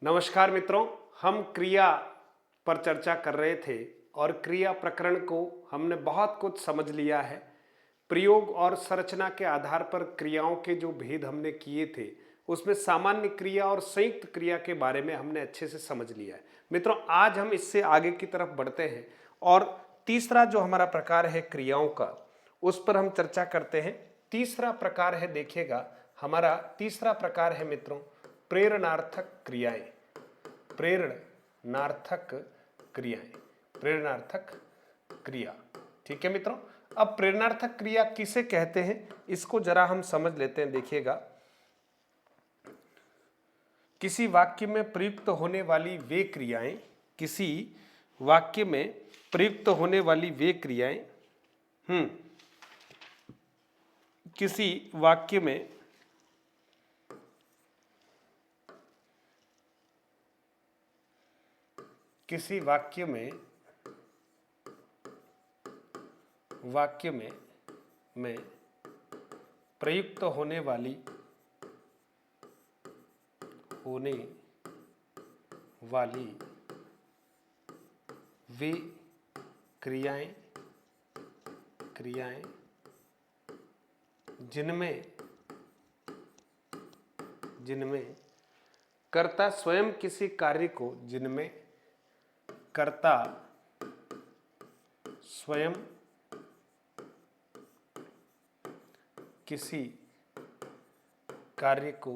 नमस्कार मित्रों, हम क्रिया पर चर्चा कर रहे थे और क्रिया प्रकरण को हमने बहुत कुछ समझ लिया है। प्रयोग और संरचना के आधार पर क्रियाओं के जो भेद हमने किए थे, उसमें सामान्य क्रिया और संयुक्त क्रिया के बारे में हमने अच्छे से समझ लिया है। मित्रों, आज हम इससे आगे की तरफ बढ़ते हैं और तीसरा जो हमारा प्रकार है क्रियाओं का, उस पर हम चर्चा करते हैं। तीसरा प्रकार है, देखिएगा, हमारा तीसरा प्रकार है मित्रों प्रेरणार्थक क्रियाएं। प्रेरणार्थक क्रियाएं, प्रेरणार्थक क्रिया। ठीक है मित्रों, अब प्रेरणार्थक क्रिया किसे कहते हैं इसको जरा हम समझ लेते हैं। देखिएगा, किसी वाक्य में प्रयुक्त होने वाली वे क्रियाएं, किसी वाक्य में प्रयुक्त होने वाली वे क्रियाएं किसी वाक्य में किसी वाक्य में प्रयुक्त होने वाली वे क्रियाएं जिनमें कर्ता स्वयं किसी कार्य को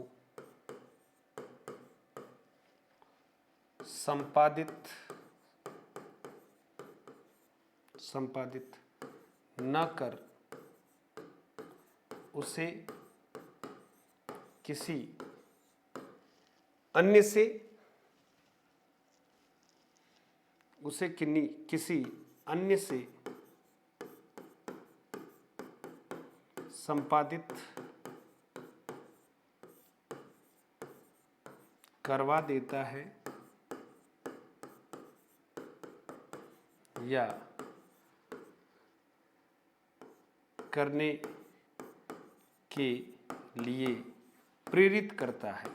संपादित न कर उसे किसी अन्य से संपादित करवा देता है या करने के लिए प्रेरित करता है,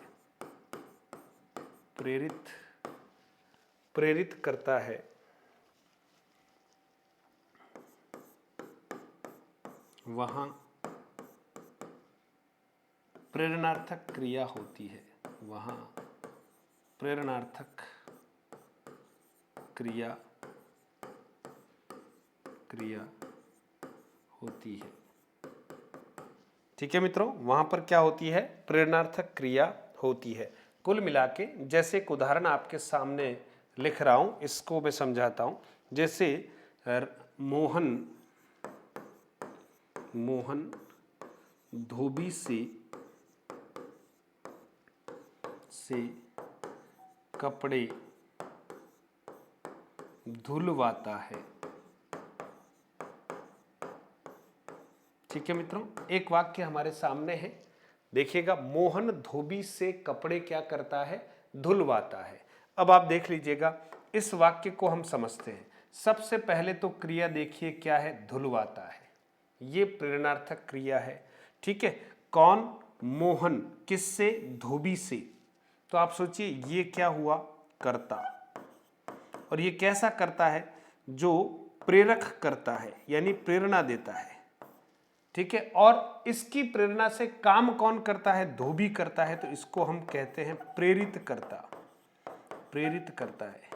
प्रेरित करता है, वहां प्रेरणार्थक क्रिया होती है। वहां प्रेरणार्थक क्रिया होती है। ठीक है मित्रों, वहां पर क्या होती है? प्रेरणार्थक क्रिया होती है। कुल मिला के, जैसे एक उदाहरण आपके सामने लिख रहा हूं, इसको मैं समझाता हूं। जैसे मोहन धोबी से कपड़े धुलवाता है। ठीक है मित्रों, एक वाक्य हमारे सामने है। देखिएगा, मोहन धोबी से कपड़े क्या करता है? धुलवाता है। अब आप देख लीजिएगा, इस वाक्य को हम समझते हैं। सबसे पहले तो क्रिया देखिए क्या है? धुलवाता है। ये प्रेरणार्थक क्रिया है। ठीक है, कौन? मोहन। किससे? धोबी से। तो आप सोचिए, ये क्या हुआ? कर्ता। और ये कैसा करता है? जो प्रेरक करता है, यानी प्रेरणा देता है। ठीक है, और इसकी प्रेरणा से काम कौन करता है? धोबी करता है। तो इसको हम कहते हैं प्रेरित करता है।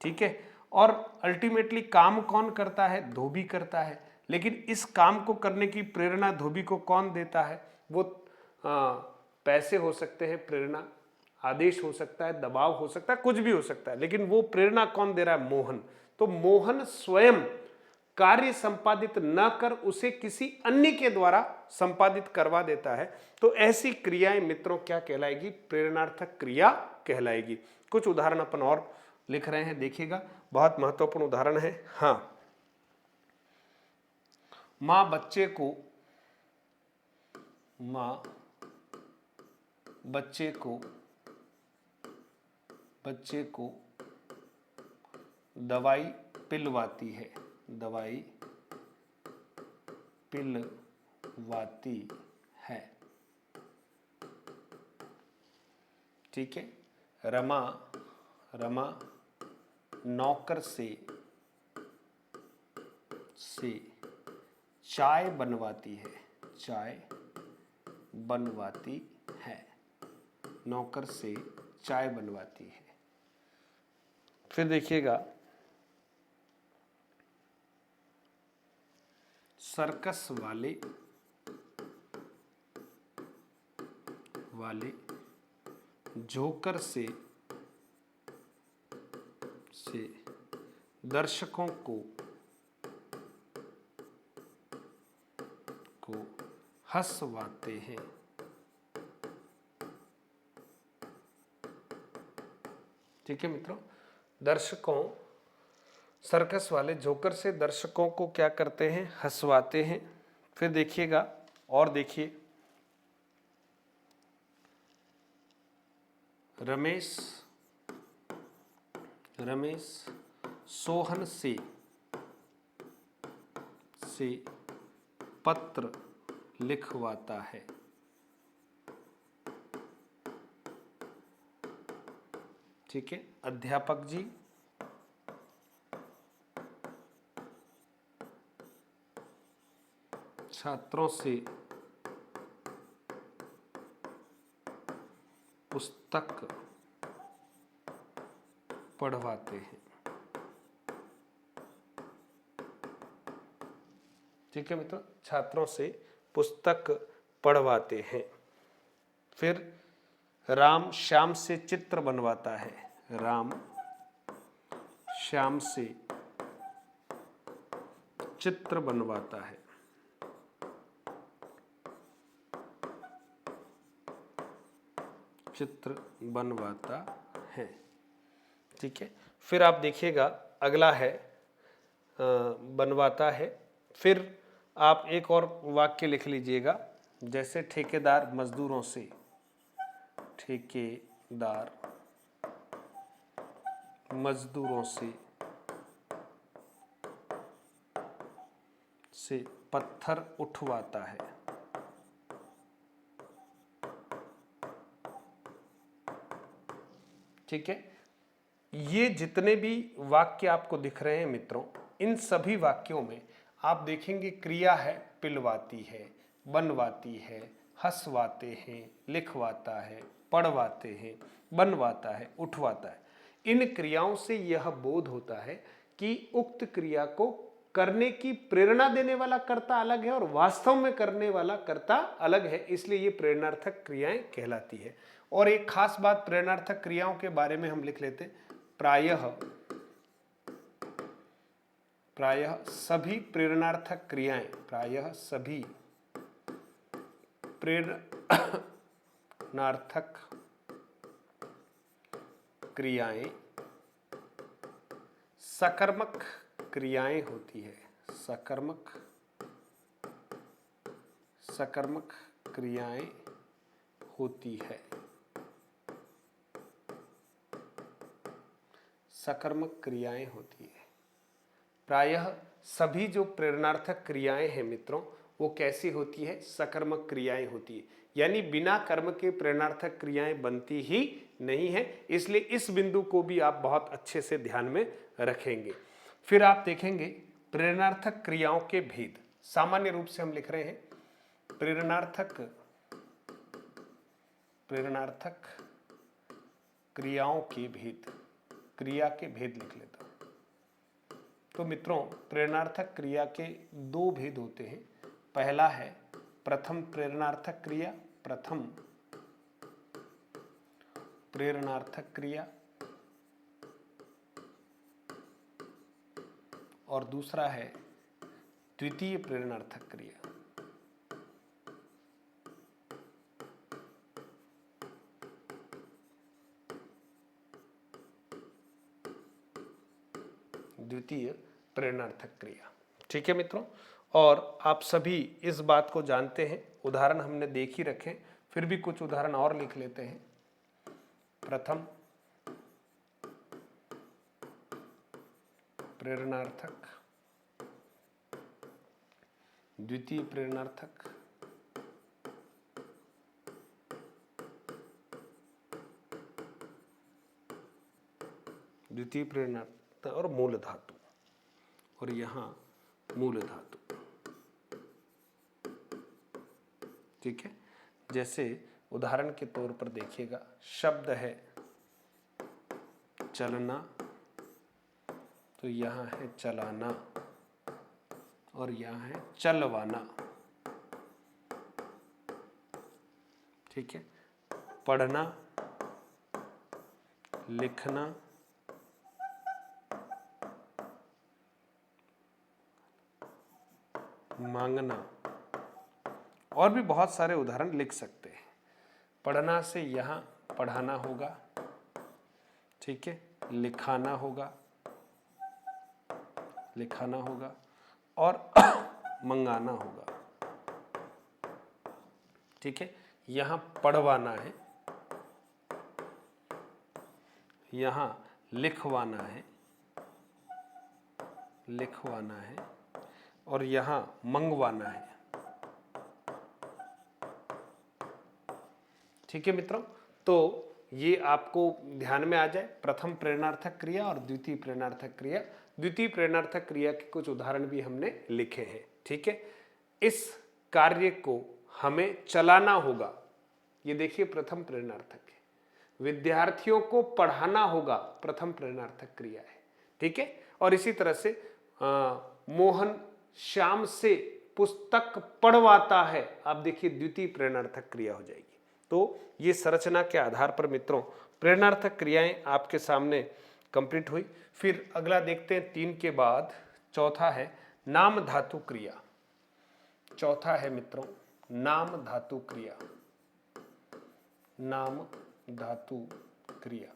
ठीक है, और अल्टीमेटली काम कौन करता है? धोबी करता है। लेकिन इस काम को करने की प्रेरणा धोबी को कौन देता है? वो पैसे हो सकते हैं, प्रेरणा, आदेश हो सकता है, दबाव हो सकता है, कुछ भी हो सकता है, लेकिन वो प्रेरणा कौन दे रहा है? मोहन। तो मोहन स्वयं कार्य संपादित न कर उसे किसी अन्य के द्वारा संपादित करवा देता है। तो ऐसी क्रियाएं मित्रों क्या कहलाएगी? प्रेरणार्थक क्रिया कहलाएगी। कुछ उदाहरण अपन और लिख रहे हैं, देखिएगा, बहुत महत्वपूर्ण उदाहरण है। हाँ, मां बच्चे को दवाई पिलवाती है। ठीक है, रमा रमा नौकर से चाय बनवाती है, चाय बनवाती है, नौकर से चाय बनवाती है। फिर देखिएगा, सर्कस वाले जोकर से दर्शकों को हंसवाते हैं। ठीक है मित्रों, सर्कस वाले जोकर से दर्शकों को क्या करते हैं, हंसवाते हैं। फिर देखिएगा और देखिए, रमेश सोहन से पत्र लिखवाता है। ठीक है, अध्यापक जी छात्रों से पुस्तक पढ़वाते हैं। ठीक है मित्रों, छात्रों से पुस्तक पढ़वाते हैं। फिर राम श्याम से चित्र बनवाता है, राम श्याम से चित्र बनवाता है। चित्र बनवाता है। ठीक है, फिर आप देखिएगा अगला है बनवाता है। फिर आप एक और वाक्य लिख लीजिएगा, जैसे ठेकेदार मजदूरों से पत्थर उठवाता है। ठीक है, ये जितने भी वाक्य आपको दिख रहे हैं मित्रों, इन सभी वाक्यों में आप देखेंगे क्रिया है पिलवाती है, बनवाती है, हंसवाते हैं, लिखवाता है, पढ़वाते हैं, बनवाता है, उठवाता है। इन क्रियाओं से यह बोध होता है कि उक्त क्रिया को करने की प्रेरणा देने वाला कर्ता अलग है और वास्तव में करने वाला कर्ता अलग है, इसलिए ये प्रेरणार्थक क्रियाएं कहलाती है। और एक खास बात प्रेरणार्थक क्रियाओं के बारे में हम लिख लेते हैं, प्रायः सभी प्रेरणार्थक क्रियाएं सकर्मक क्रियाएं होती है। सकर्मक क्रियाएं होती है। सकर्मक क्रियाएं होती है। प्रायः सभी जो प्रेरणार्थक क्रियाएं हैं मित्रों, वो कैसी होती है, सकर्मक क्रियाएं होती है, यानी बिना कर्म के प्रेरणार्थक क्रियाएं बनती ही नहीं है। इसलिए इस बिंदु को भी आप बहुत अच्छे से ध्यान में रखेंगे। फिर आप देखेंगे प्रेरणार्थक क्रियाओं के भेद। सामान्य रूप से हम लिख रहे हैं प्रेरणार्थक क्रियाओं के भेद, क्रिया के भेद लिख लेता हूं। तो मित्रों, प्रेरणार्थक क्रिया के दो भेद होते हैं। पहला है प्रथम प्रेरणार्थक क्रिया, प्रथम प्रेरणार्थक क्रिया, और दूसरा है द्वितीय प्रेरणार्थक क्रिया। द्वितीय प्रेरणार्थक क्रिया। ठीक है मित्रों, और आप सभी इस बात को जानते हैं, उदाहरण हमने देख ही रखे, फिर भी कुछ उदाहरण और लिख लेते हैं। प्रथम प्रेरणार्थक, द्वितीय प्रेरणार्थक, द्वितीय प्रेरणार्थ और मूल धातु, और यहाँ मूल धातु। ठीक है, जैसे उदाहरण के तौर पर देखिएगा, शब्द है चलना, तो यहाँ है चलाना और यहाँ है चलवाना। ठीक है, पढ़ना, लिखना, मांगना, और भी बहुत सारे उदाहरण लिख सकते हैं। पढ़ना से यहाँ पढ़ाना होगा, ठीक है, लिखाना होगा, लिखाना होगा, और मंगाना होगा। ठीक है, यहाँ पढ़वाना है, यहाँ लिखवाना है, लिखवाना है, और यहाँ मंगवाना है। ठीक है मित्रों, तो ये आपको ध्यान में आ जाए, प्रथम प्रेरणार्थक क्रिया और द्वितीय प्रेरणार्थक क्रिया। द्वितीय प्रेरणार्थक क्रिया के कुछ उदाहरण भी हमने लिखे हैं। ठीक है, इस कार्य को हमें चलाना होगा, ये देखिए प्रथम प्रेरणार्थक है। विद्यार्थियों को पढ़ाना होगा, प्रथम प्रेरणार्थक क्रिया है। ठीक है, और इसी तरह से मोहन श्याम से पुस्तक पढ़वाता है, आप देखिए द्वितीय प्रेरणार्थक क्रिया हो जाएगी। तो ये संरचना के आधार पर मित्रों प्रेरणार्थक क्रियाएं आपके सामने कंप्लीट हुई। फिर अगला देखते हैं, 3 के बाद चौथा है नाम धातु क्रिया। चौथा है मित्रों नाम धातु क्रिया। नाम धातु क्रिया,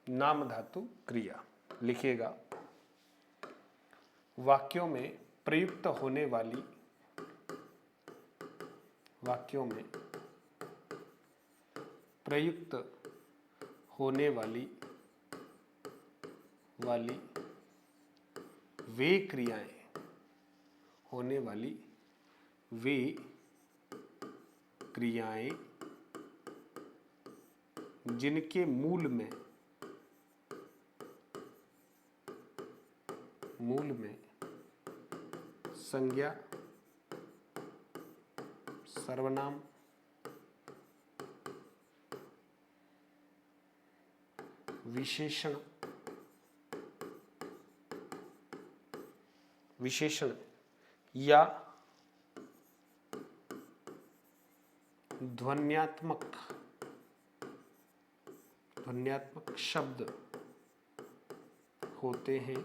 नाम धातु क्रिया लिखिएगा, वाक्यों में प्रयुक्त होने वाली, वाक्यों में प्रयुक्त होने वाली वे क्रियाएं, होने वाली वे क्रियाएं जिनके मूल में संज्ञा, सर्वनाम, विशेषण या ध्वन्यात्मक शब्द होते हैं,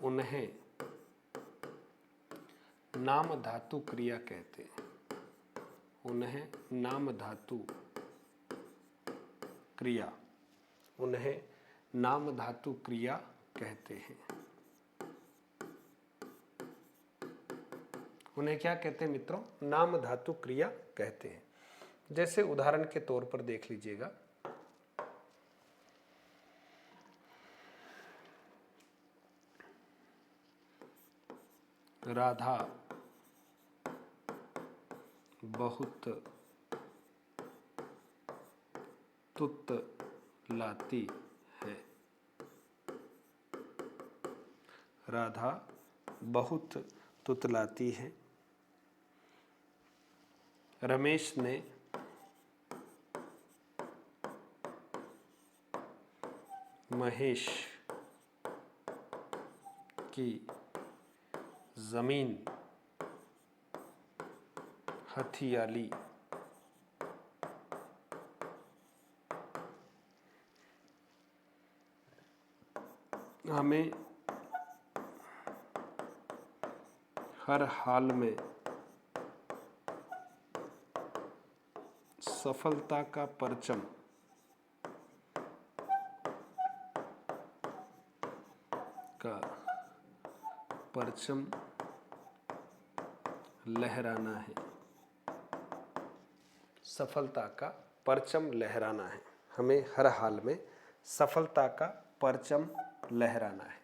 उन्हें नाम धातु क्रिया कहते हैं। उन्हें नाम धातु क्रिया, उन्हें नाम धातु क्रिया कहते हैं। उन्हें क्या कहते हैं मित्रों? नाम धातु क्रिया कहते हैं। जैसे उदाहरण के तौर पर देख लीजिएगा, राधा बहुत तुतलाती है। राधा बहुत तुतलाती है। रमेश ने महेश की जमीन हथियाली। हमें हर हाल में सफलता का परचम लहराना है। सफलता का परचम लहराना है। हमें हर हाल में सफलता का परचम लहराना है।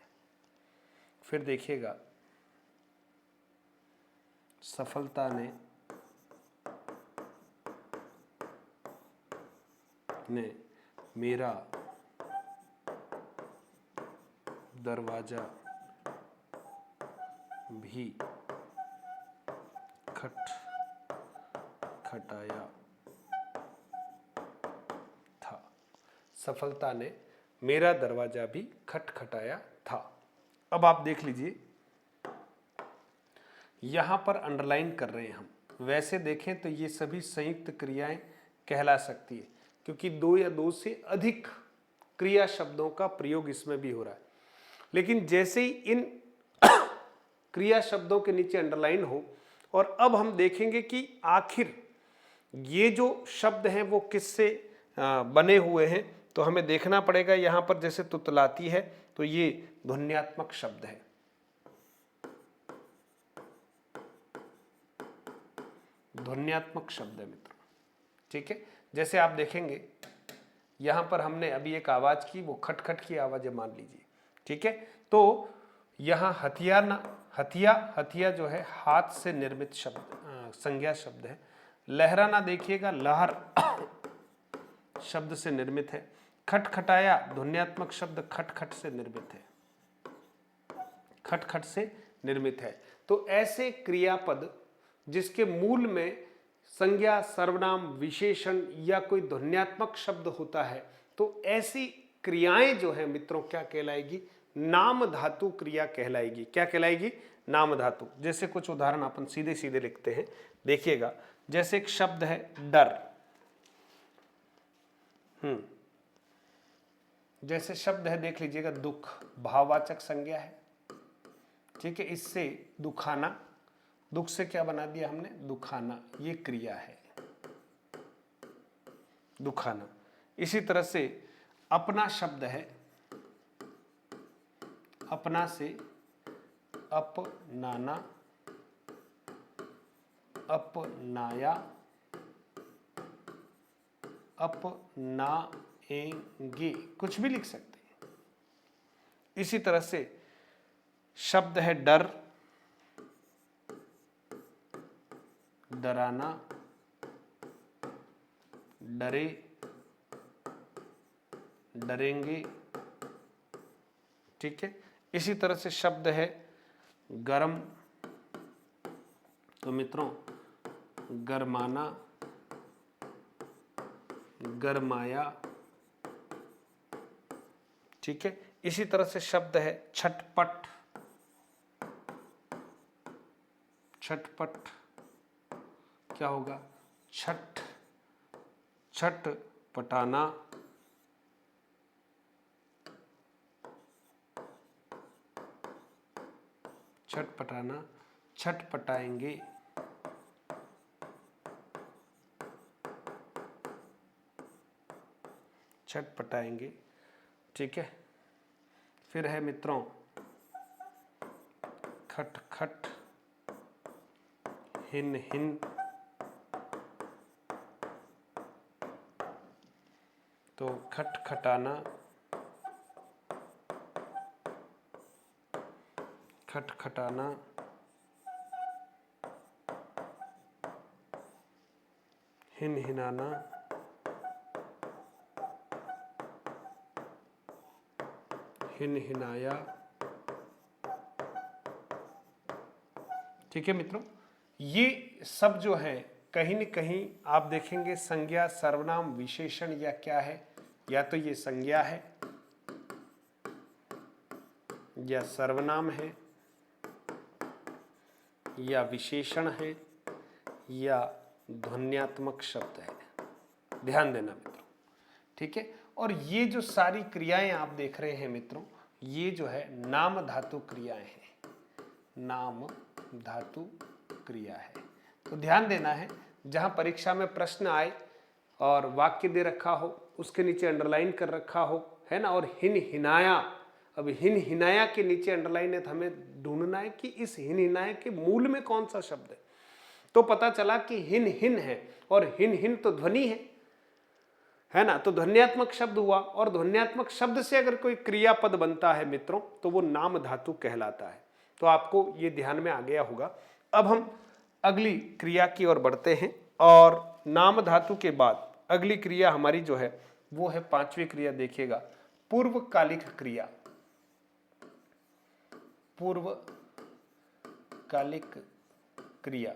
फिर देखिएगा, सफलता ने ने मेरा दरवाजा भी खटखटाया था। सफलता ने मेरा दरवाजा भी खटखटाया था। अब आप देख लीजिए, यहां पर अंडरलाइन कर रहे हैं हम। वैसे देखें तो ये सभी संयुक्त क्रियाएं कहला सकती है, क्योंकि दो या दो से अधिक क्रिया शब्दों का प्रयोग इसमें भी हो रहा है। लेकिन जैसे ही इन क्रिया शब्दों के नीचे अंडरलाइन हो, और अब हम देखेंगे कि आखिर ये जो शब्द हैं वो किससे बने हुए हैं, तो हमें देखना पड़ेगा। यहां पर जैसे तुतलाती है तो ये ध्वन्यात्मक शब्द है। ध्वन्यात्मक शब्द है मित्रों, ठीक है। जैसे आप देखेंगे यहां पर हमने अभी एक आवाज की, वो खटखट की आवाज है मान लीजिए, ठीक है। तो यहां हथिया जो है हाथ से निर्मित शब्द, संज्ञा शब्द है। लहराना देखिएगा लहर शब्द से निर्मित है। खटखटाया ध्वन्यात्मक शब्द खटखट से निर्मित है, खटखट से निर्मित है। तो ऐसे क्रियापद जिसके मूल में संज्ञा, सर्वनाम, विशेषण या कोई ध्वन्यात्मक शब्द होता है, तो ऐसी क्रियाएं जो है मित्रों क्या कहलाएगी? नाम धातु क्रिया कहलाएगी। क्या कहलाएगी? नाम धातु। जैसे कुछ उदाहरण अपन सीधे सीधे लिखते हैं, देखिएगा। जैसे एक शब्द है डर, जैसे शब्द है देख लीजिएगा दुख, भाववाचक संज्ञा है, ठीक है। इससे दुखाना, दुख से क्या बना दिया हमने? दुखाना, ये क्रिया है दुखाना। इसी तरह से अपना शब्द है, अपना से अपनाना, अपनाया, अपनाएंगे, कुछ भी लिख सकते हैं। इसी तरह से शब्द है डर, डराना, डरे, डरेंगे, ठीक है। इसी तरह से शब्द है गरम, तो मित्रों गरमाना, गरमाया, ठीक है। इसी तरह से शब्द है छटपट, छटपट क्या होगा? छठ, छठ पटाना, छठ पटाना, छठ पटाएंगे, छठ पटाएंगे, ठीक है। फिर है मित्रों खट खट, हिन हिन, तो खट खटाना, खट खटाना, हिन हिनाना, हिन हिनाया, ठीक है मित्रों। ये सब जो है कहीं न कहीं आप देखेंगे संज्ञा, सर्वनाम, विशेषण या क्या है? या तो ये संज्ञा है या सर्वनाम है या विशेषण है या ध्वन्यात्मक शब्द है। ध्यान देना मित्रों, ठीक है। और ये जो सारी क्रियाएं आप देख रहे हैं मित्रों, ये जो है नाम धातु क्रियाएं हैं, नाम धातु क्रिया है। तो ध्यान देना है, जहां परीक्षा में प्रश्न आए और वाक्य दे रखा हो, उसके नीचे अंडरलाइन कर रखा हो, है ना, और हिन हिनाया, अब हिन हिनाया के नीचे अंडरलाइन है, तो हमें ढूंढना है कि इस हिन हिनाया के मूल में कौन सा शब्द है। तो पता चला कि हिन हिन है, और हिन हिन तो ध्वनि है ना, तो ध्वन्यात्मक शब्द हुआ। और ध्वन्यात्मक शब्द से अगर कोई क्रियापद बनता है मित्रों, तो वो नाम धातु कहलाता है। तो आपको ये ध्यान में आ गया होगा। अब हम अगली क्रिया की ओर बढ़ते हैं, और नाम धातु के बाद अगली क्रिया हमारी जो है वो है पांचवी क्रिया, देखिएगा पूर्वकालिक क्रिया। पूर्वकालिक क्रिया,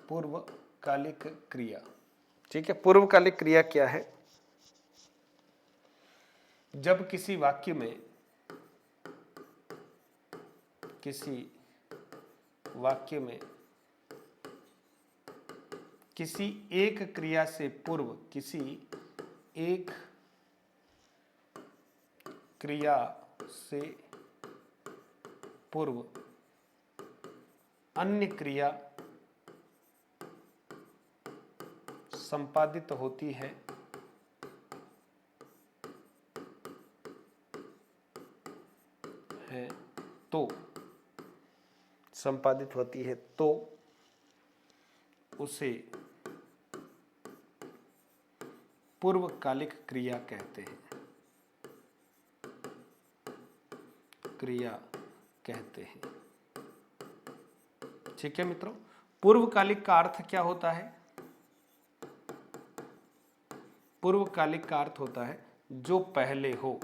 पूर्वकालिक क्रिया। ठीक है, पूर्वकालिक क्रिया क्या है? जब किसी वाक्य में किसी एक क्रिया से पूर्व, किसी एक क्रिया से पूर्व अन्य क्रिया संपादित होती है तो संपादित होती है तो उसे पूर्वकालिक क्रिया कहते हैं, ठीक है मित्रों। पूर्वकालिक का अर्थ क्या होता है? पूर्वकालिक का अर्थ होता है जो पहले हो,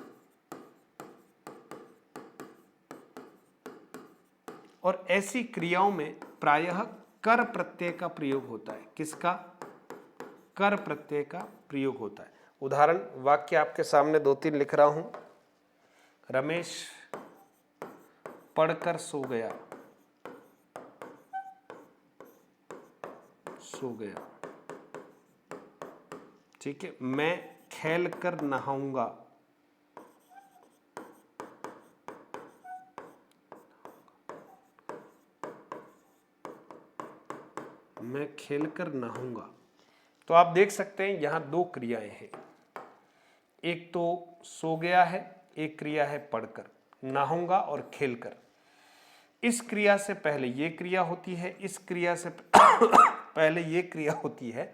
और ऐसी क्रियाओं में प्रायः कर प्रत्यय का प्रयोग होता है। किसका? कर प्रत्यय का प्रयोग होता है। उदाहरण वाक्य आपके सामने 2-3 लिख रहा हूं। रमेश पढ़कर सो गया, ठीक है। मैं खेल कर नहाऊंगा, मैं खेल कर नहाऊंगा। तो आप देख सकते हैं यहां 2 क्रियाएं हैं, एक तो सो गया है, एक क्रिया है पढ़कर, नहाऊंगा और खेलकर। इस क्रिया से पहले ये क्रिया होती है, इस क्रिया से पहले ये क्रिया होती है।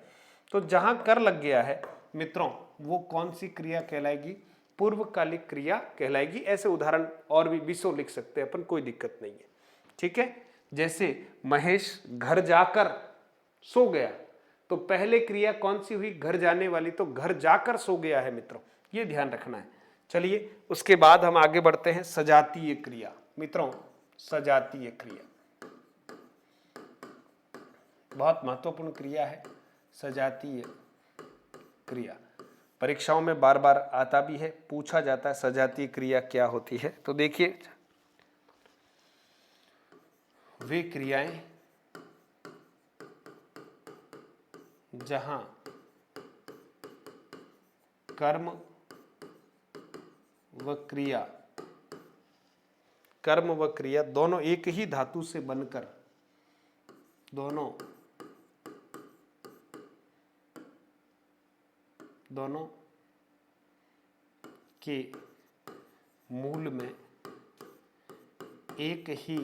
तो जहां कर लग गया है मित्रों, वो कौन सी क्रिया कहलाएगी? पूर्वकालिक क्रिया कहलाएगी। ऐसे उदाहरण और भी 20 लिख सकते हैं अपन, कोई दिक्कत नहीं है, ठीक है। जैसे महेश घर जाकर सो गया, तो पहले क्रिया कौन सी हुई? घर जाने वाली, तो घर जाकर सो गया है मित्रों, ये ध्यान रखना है। चलिए उसके बाद हम आगे बढ़ते हैं। सजातीय क्रिया मित्रों, सजातीय क्रिया बहुत महत्वपूर्ण क्रिया है। सजातीय क्रिया परीक्षाओं में बार बार आता भी है, पूछा जाता है सजातीय क्रिया क्या होती है। तो देखिए, वे क्रियाएं जहां कर्म व क्रिया दोनों एक ही धातु से बनकर, दोनों के मूल में एक ही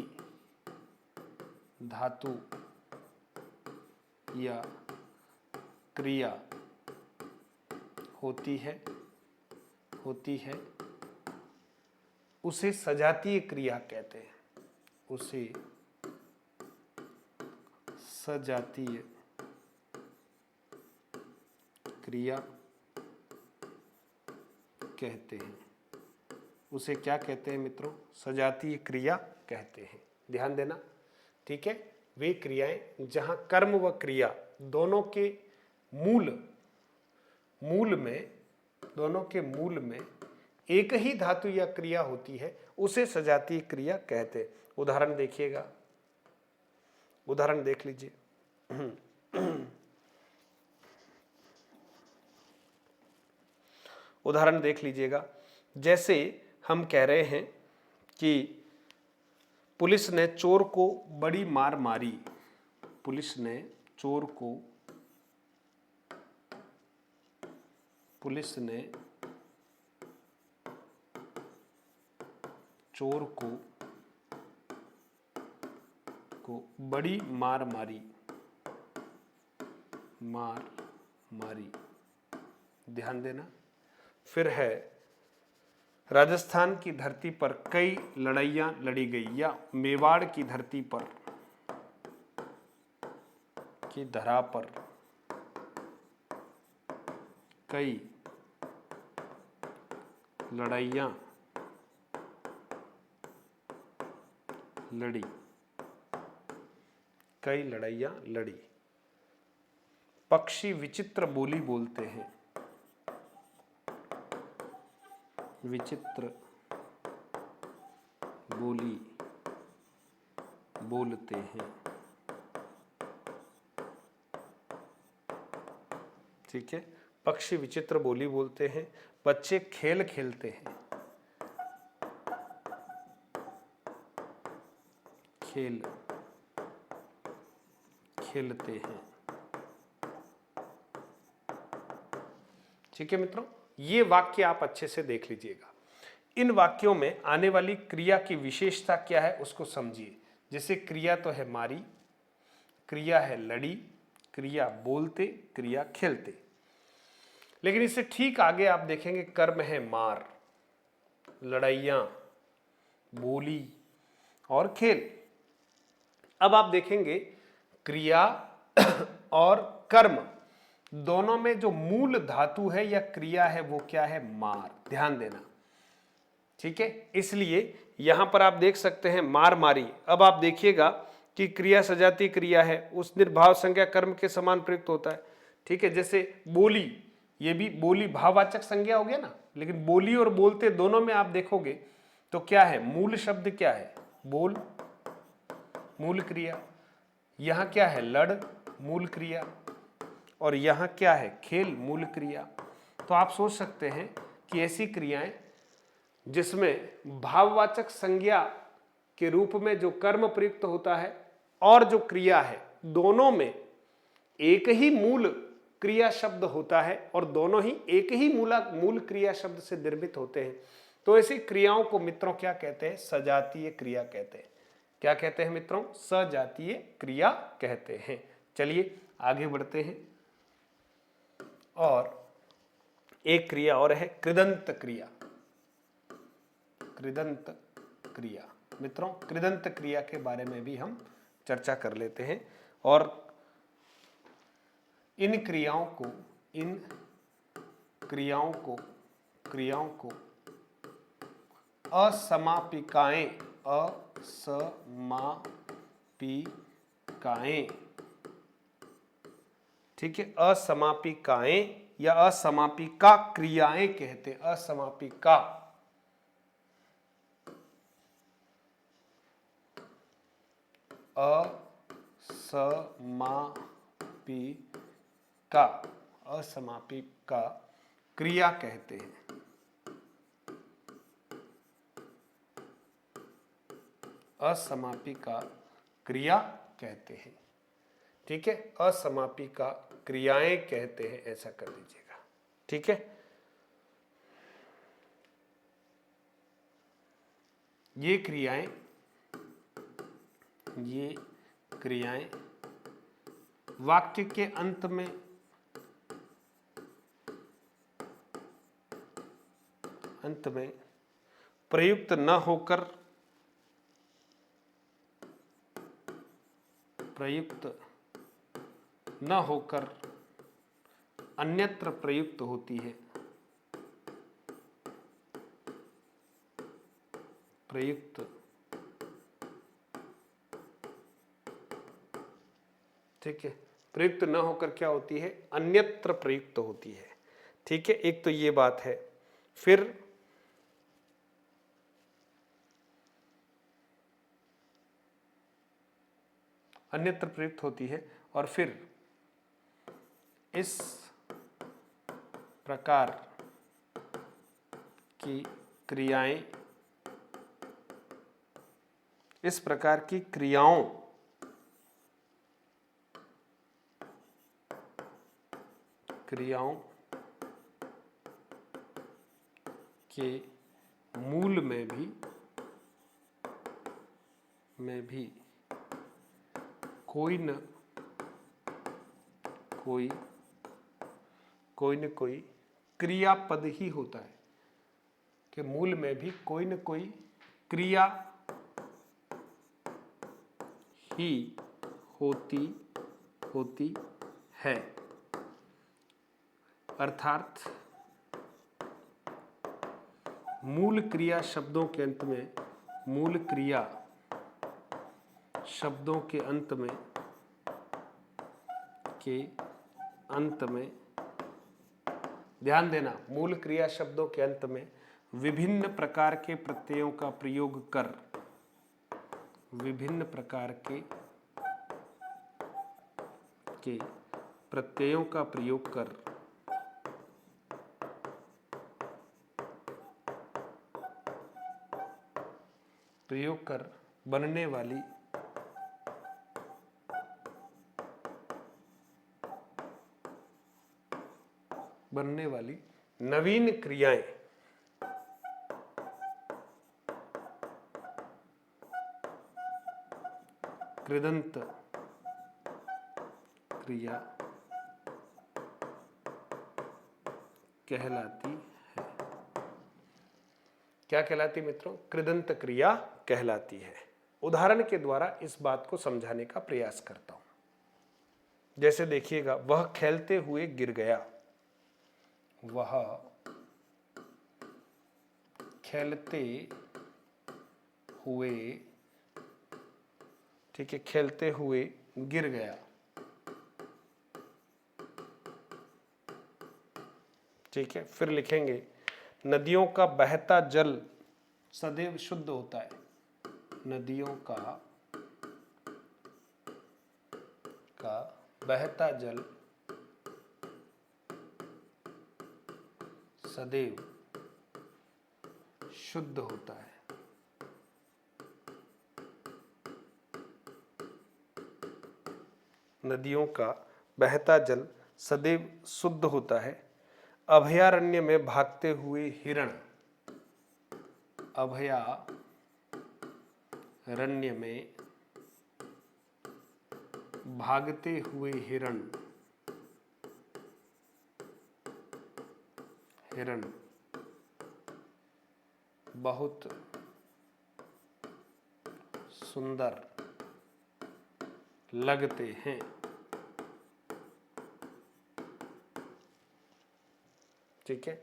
धातु या क्रिया होती है, उसे सजातीय क्रिया कहते हैं। उसे सजातीय क्रिया कहते हैं। उसे क्या कहते हैं मित्रों? सजातीय क्रिया कहते हैं। ध्यान देना, ठीक है। वे क्रियाएं जहां कर्म व क्रिया दोनों के मूल में एक ही धातु या क्रिया होती है, उसे सजातीय क्रिया कहते हैं। उदाहरण देखिएगा, उदाहरण देख लीजिए। उदाहरण देख लीजिएगा। जैसे हम कह रहे हैं कि पुलिस ने चोर को बड़ी मार मारी, पुलिस ने चोर को बड़ी मार मारी। ध्यान देना। फिर है, राजस्थान की धरती पर कई लड़ाइयां लड़ी गई, या मेवाड़ की धरती पर की धरा पर कई लड़ाइयाँ लड़ी, कई लड़ाइयाँ लड़ी। पक्षी विचित्र बोली बोलते हैं, विचित्र बोली बोलते हैं। ठीक है, पक्षी विचित्र बोली बोलते हैं। बच्चे खेल खेलते हैं, खेल खेलते हैं। ठीक है मित्रों, ये वाक्य आप अच्छे से देख लीजिएगा। इन वाक्यों में आने वाली क्रिया की विशेषता क्या है उसको समझिए। जैसे क्रिया तो है मारी, क्रिया है लड़ी, क्रिया बोलते, क्रिया खेलते। लेकिन इससे ठीक आगे आप देखेंगे कर्म है मार, लड़ाइयाँ, बोली और खेल। अब आप देखेंगे क्रिया और कर्म दोनों में जो मूल धातु है या क्रिया है वो क्या है? मार। ध्यान देना, ठीक है। इसलिए यहां पर आप देख सकते हैं मार मारी। अब आप देखिएगा कि क्रिया सजातीय क्रिया है, उस निर्भाव संज्ञा कर्म के समान प्रयुक्त होता है। ठीक है, जैसे बोली, ये भी बोली भाववाचक संज्ञा हो गया ना, लेकिन बोली और बोलते दोनों में आप देखोगे तो क्या है? मूल शब्द क्या है? बोल, मूल क्रिया। यहां क्या है? लड़, मूल क्रिया। और यहां क्या है? खेल, मूल क्रिया। तो आप सोच सकते हैं कि ऐसी क्रियाएं जिसमें भाववाचक संज्ञा के रूप में जो कर्म प्रयुक्त होता है और जो क्रिया है दोनों में एक ही मूल क्रिया शब्द होता है और दोनों ही एक ही मूल क्रिया शब्द से निर्मित होते हैं, तो ऐसी क्रियाओं को मित्रों क्या कहते हैं? सजातीय क्रिया कहते हैं। क्या कहते हैं मित्रों? सजातीय क्रिया कहते हैं। चलिए आगे बढ़ते हैं। और एक क्रिया और है कृदंत क्रिया। कृदंत क्रिया, मित्रों कृदंत क्रिया के बारे में भी हम चर्चा कर लेते हैं। और इन क्रियाओं को असमापिकाएं ठीक है, असमापिकाएं या असमापिका क्रियाएं कहते हैं। असमापिका, असमापिका क्रिया कहते हैं। असमापिका क्रिया कहते हैं। ठीक है, असमापिका क्रियाएं कहते हैं, ऐसा कर दीजिएगा। ठीक है, ये क्रियाएं वाक्य के अंत में प्रयुक्त न होकर अन्यत्र प्रयुक्त होती है। ठीक है, प्रयुक्त न होकर क्या होती है? अन्यत्र प्रयुक्त होती है। ठीक है, एक तो ये बात है। फिर अन्यत्र प्रयुक्त होती है और फिर इस प्रकार की क्रियाओं के मूल में भी कोई न कोई क्रियापद ही होता है, कि मूल में भी कोई न कोई क्रिया ही होती है। अर्थात मूल क्रिया शब्दों के अंत में, मूल क्रिया शब्दों के अंत में ध्यान देना, मूल क्रिया शब्दों के अंत में विभिन्न प्रकार के प्रत्ययों का प्रयोग कर, विभिन्न प्रकार के प्रत्ययों का प्रयोग कर बनने वाली नवीन क्रियाएं कृदंत क्रिया कहलाती है। क्या कहलाती मित्रों? कृदंत क्रिया कहलाती है। उदाहरण के द्वारा इस बात को समझाने का प्रयास करता हूं। जैसे देखिएगा, वह खेलते हुए गिर गया, वह खेलते हुए, ठीक है, खेलते हुए गिर गया। ठीक है, फिर लिखेंगे नदियों का बहता जल सदैव शुद्ध होता है। नदियों का बहता जल सदैव शुद्ध होता है। नदियों का बहता जल सदैव शुद्ध होता है। अभयारण्य में भागते हुए हिरण, अभयारण्य में भागते हुए हिरण बहुत सुंदर लगते हैं। ठीक है,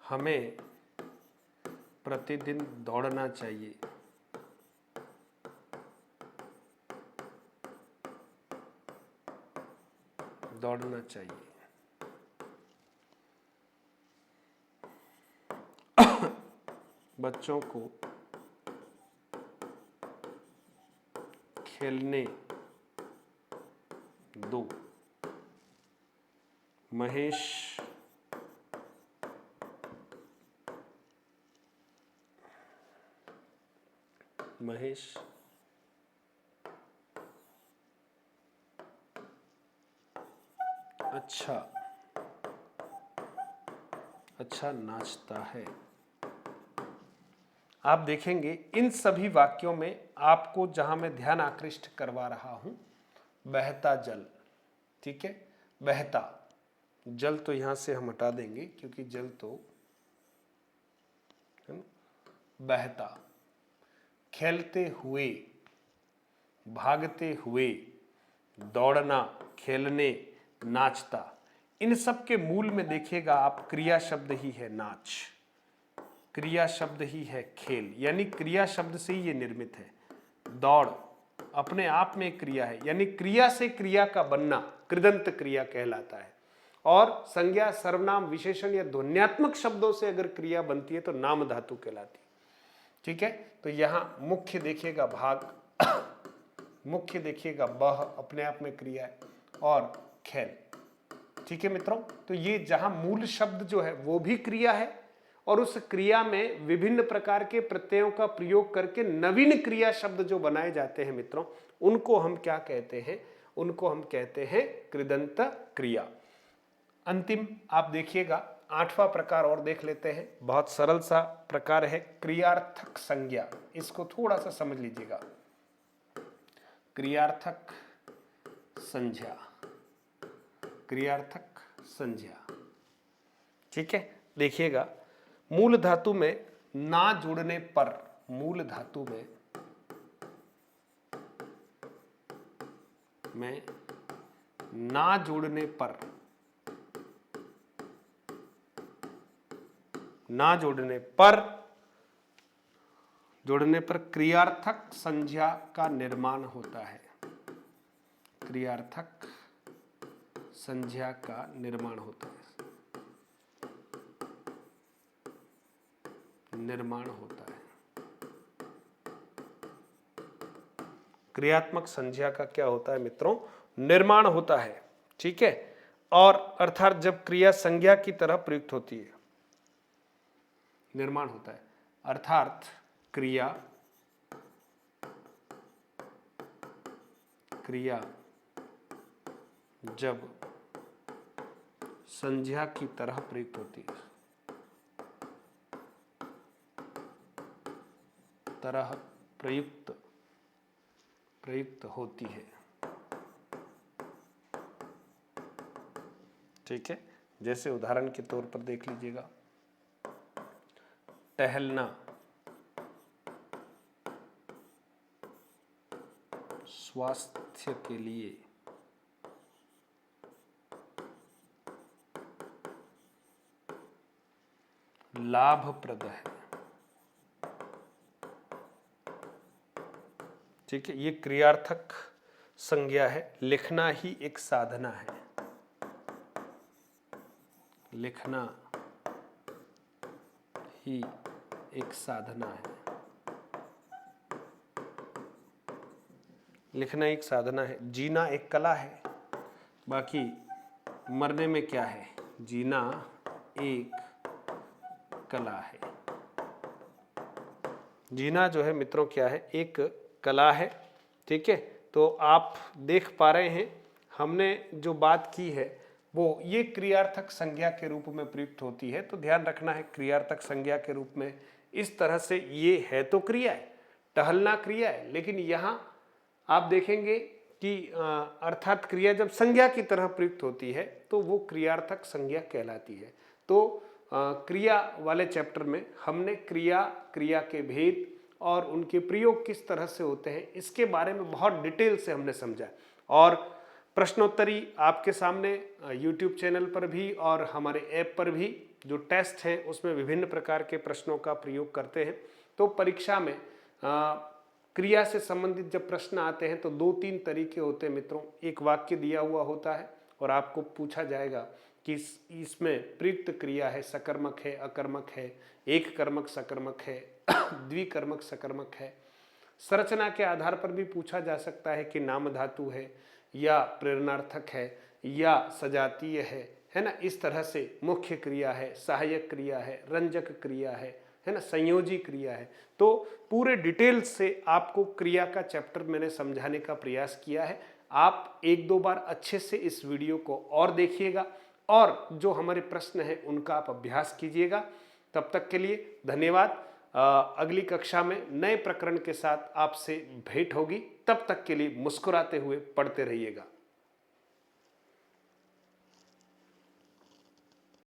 हमें प्रतिदिन दौड़ना चाहिए। दौड़ना चाहिए। बच्चों को खेलने दो। महेश अच्छा नाचता है। आप देखेंगे इन सभी वाक्यों में आपको जहां मैं ध्यान आकृष्ट करवा रहा हूं, बहता जल, ठीक है, बहता जल तो यहां से हम हटा देंगे क्योंकि जल तो बहता, खेलते हुए, भागते हुए, दौड़ना, खेलने, नाचता, इन सब के मूल में देखिएगा आप क्रिया शब्द ही है नाच, क्रिया शब्द ही है खेल, यानी क्रिया शब्द से ही ये निर्मित है। दौड़ अपने आप में क्रिया है, यानी क्रिया से क्रिया का बनना कृदंत क्रिया कहलाता है। और संज्ञा, सर्वनाम, विशेषण या ध्वन्यात्मक शब्दों से अगर क्रिया बनती है तो नाम धातु कहलाती है। ठीक है, तो यहां मुख्य देखिएगा भाग, मुख्य देखिएगा बह अपने आप में क्रिया है, और खेल। ठीक है मित्रों, तो ये जहां मूल शब्द जो है वो भी क्रिया है, और उस क्रिया में विभिन्न प्रकार के प्रत्ययों का प्रयोग करके नवीन क्रिया शब्द जो बनाए जाते हैं मित्रों, उनको हम क्या कहते हैं? उनको हम कहते हैं कृदंत क्रिया। अंतिम आप देखिएगा 8वां प्रकार और देख लेते हैं, बहुत सरल सा प्रकार है क्रियार्थक संज्ञा। इसको थोड़ा सा समझ लीजिएगा, क्रियार्थक संज्ञा, क्रियार्थक संज्ञा। ठीक है, देखिएगा मूल धातु में ना जुड़ने पर, मूल धातु में ना जुड़ने पर ना जोड़ने पर क्रियार्थक संज्ञा का निर्माण होता है। क्रियार्थक संज्ञा का निर्माण होता है। क्रियात्मक संज्ञा का क्या होता है मित्रों? निर्माण होता है। ठीक है, और अर्थात जब क्रिया संज्ञा की तरह प्रयुक्त होती है, निर्माण होता है। अर्थात क्रिया जब संज्ञा की तरह प्रयुक्त होती है, प्रयुक्त होती है। ठीक है, जैसे उदाहरण के तौर पर देख लीजिएगा, टहलना, स्वास्थ्य के लिए लाभप्रद है। ठीक है, ये क्रियार्थक संज्ञा है। लिखना ही एक साधना है। लिखना ही एक साधना है। लिखना एक साधना है। जीना एक कला है। बाकी मरने में क्या है? जीना एक कला है। जीना जो है मित्रों क्या है? एक कला है। ठीक है, तो आप देख पा रहे हैं हमने जो बात की है वो ये क्रियार्थक संज्ञा के रूप में प्रयुक्त होती है। तो ध्यान रखना है, क्रियार्थक संज्ञा के रूप में इस तरह से ये है तो क्रिया है, टहलना क्रिया है, लेकिन यहाँ आप देखेंगे कि अर्थात क्रिया जब संज्ञा की तरह प्रयुक्त होती है तो वो क्रियार्थक संज्ञा कहलाती है। तो क्रिया वाले चैप्टर में हमने क्रिया के भेद और उनके प्रयोग किस तरह से होते हैं इसके बारे में बहुत डिटेल से हमने समझा। और प्रश्नोत्तरी आपके सामने YouTube चैनल पर भी और हमारे ऐप पर भी जो टेस्ट हैं उसमें विभिन्न प्रकार के प्रश्नों का प्रयोग करते हैं। तो परीक्षा में क्रिया से संबंधित जब प्रश्न आते हैं तो 2-3 तरीके होते हैं मित्रों। एक वाक्य दिया हुआ होता है और आपको पूछा जाएगा कि इसमें प्रयुक्त क्रिया है, सकर्मक है, अकर्मक है, एक कर्मक सकर्मक है, द्विकर्मक सकर्मक है। संरचना के आधार पर भी पूछा जा सकता है कि नाम धातु है या प्रेरणार्थक है या सजातीय है ना। इस तरह से मुख्य क्रिया है, सहायक क्रिया है, रंजक क्रिया है ना, संयोजी क्रिया है। तो पूरे डिटेल से आपको क्रिया का चैप्टर मैंने समझाने का प्रयास किया है। आप 1-2 बार अच्छे से इस वीडियो को और देखिएगा और जो हमारे प्रश्न हैं उनका आप अभ्यास कीजिएगा। तब तक के लिए धन्यवाद। अगली कक्षा में नए प्रकरण के साथ आपसे भेंट होगी। तब तक के लिए मुस्कुराते हुए पढ़ते रहिएगा।